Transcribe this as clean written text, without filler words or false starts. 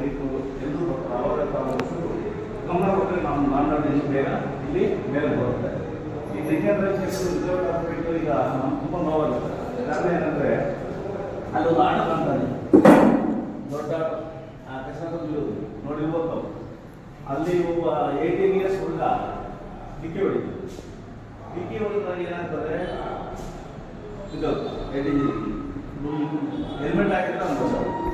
Bike ಎಲ್ಲರೂ ಬರ್ತಾರೆ. ಅವಾಗ ತಾವು ಗಮನ ಕೊಟ್ಟರೆ ನಾವು ಮಾತನಾಡಿ ಬೇಗ ಇಲ್ಲಿ ಮೇಲೆ ಬರುತ್ತೆ. ಈ ನಿಜೇಂದ್ರ ಉದ್ಯೋಗ ಹಾಕ್ಬಿಟ್ಟು ಈಗ ನಮ್ಗೆ ತುಂಬ ನೋವಾಗುತ್ತೆ. ಕಾರಣ ಏನಂದರೆ ಅಲ್ಲೊಂದು ಆಟ ಕಾಣ್ತಾನೆ, ದೊಡ್ಡ ಕೃಷ್ಣದಲ್ಲಿ ನೋಡಿರ್ಬೋದು. ಅಲ್ಲಿ ಒಬ್ಬ 18 ಇಯರ್ಸ್ ಹುಡುಗ ಡಿಕ್ಕಿ ಹೊಡೆದಾಗ ಏನಾಗ್ತದೆ, ಇದು ಹೆಲ್ಮೆಟ್ ಹಾಕಿದ್ರೆ